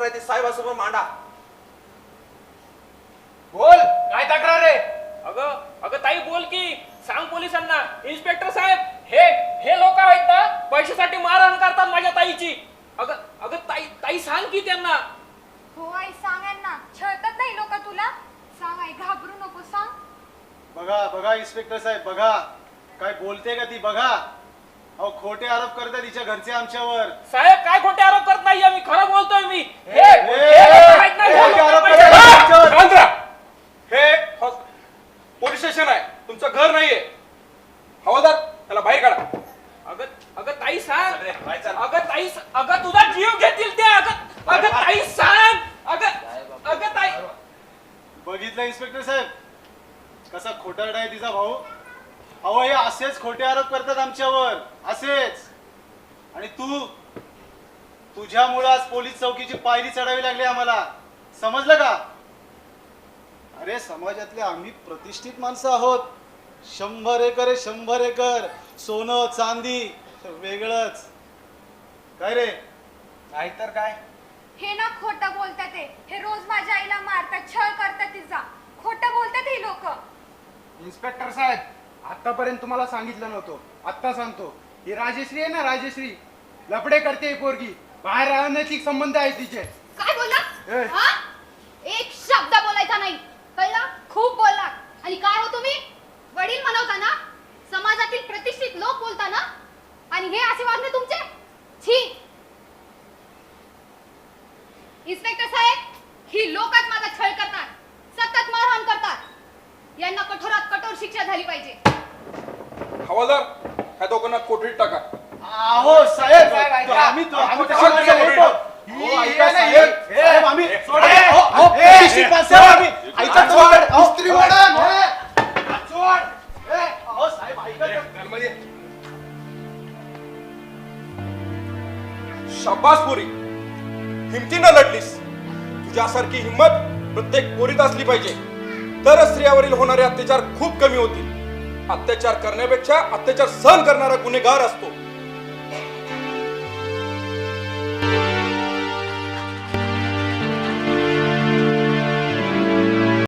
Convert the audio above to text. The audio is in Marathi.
तक्रार आहे ती साहेबासमोर मांडा. बोल, काय तक्रार आहे? अगं अगं ताई बोल की, सांग पोलिसांना. इन्स्पेक्टर साहेब, हे हे लोक आहेत ना, पैशासाठी मारहाण करतात माझ्या ताईची. अगं अगं ताई ताई सांग की त्यांना. हो आई, सांग यांना. छळतात नाही लोक तुला. सांग आई, घाबरू नको, सांग. बघा बघा इन्स्पेक्टर साहेब, बघा काय बोलते का ती, बघा. अहो खोटे आरोप करतात तिच्या घरचे आमच्यावर. साहेब काय खोटे आरोप करत नाहीये मी, खरं बोलतोय मी. हे खोटे आरोप करतात आमच्यावर. शांत राहा. हे पोलीस स्टेशन आहे, तुमचं घर नाहीये. हवालदार त्याला बाहेर काढा. अगं अगं ताई सांग. चल रे, बाहेर चल. अगं ताई अगं तुझा जीव घेतील ते. अगं अगं ताई सांग. अगं अगं ताई. बघितलं इन्स्पेक्टर साहेब, कसा खोटारडा आहे तिचा भाऊ. अहो हे असेच खोटे आरोप करतात आमच्यावर, असेच. आणि तुझ्यामुळे आज पोलीस चौकीची पायरी चढावी लागली आम्हाला, समजलं का? अरे समाजातले आम्ही प्रतिष्ठित माणसं आहोत. 100 एकर आहे, 100 एकर सोनं चांदी वेगळंच. काय रे? नाहीतर काय? हे ना खोटं बोलतात. हे रोज माझ्या आईला मारतात, छळ करतात तिचा. खोटं बोलतात ही लोक. इन्स्पेक्टर साहेब, आतापर्यंत तुम्हाला सांगितलं नव्हतं, आत्ता सांगतो. ही राजश्री आहे ना, राजश्री लफडे करते ही पोरगी. बाहेर अनैतिक संबंध आहे तिचे. काय बोलला? ए. हा? एक शब्द बोलायचा नाही, कळला? खूप बोलला. आणि काय हो तुम्ही वडील म्हणवता ना, समाजातील प्रतिष्ठित लोक बोलता ना, आणि हे असे वागणे तुमचे? छी. इन्स्पेक्टर साहेब, ही लोकच माझा छळ करतात, सतत मारहाण करतात. यांना कठोरात कठोर शिक्षा झाली पाहिजे. हवालदार ह्या दोघांना कोठडीत टाका. अहो साहेब, साहेब, ऐका. आम्ही आम्ही कशी माणसं कोठडीत बोलतो? ही- हो, ही ऐका आहे ना, साहेब. ही- साहेब, आम्ही सोडा. प्रतिष्ठित माणसं आहोत आम्ही. ऐका तुम्ही. इस्त्री मॉडर्न. अहो साहेब, ऐका तर. शाबास पोरी, हिमतीनं लढलीस. तुझ्यासारखी हिंमत प्रत्येक पोरीत असली पाहिजे, तरच स्त्रियावरील होणारे अत्याचार खूप कमी होतील. अत्याचार करण्यापेक्षा अत्याचार सहन करणारा गुन्हेगार असतो.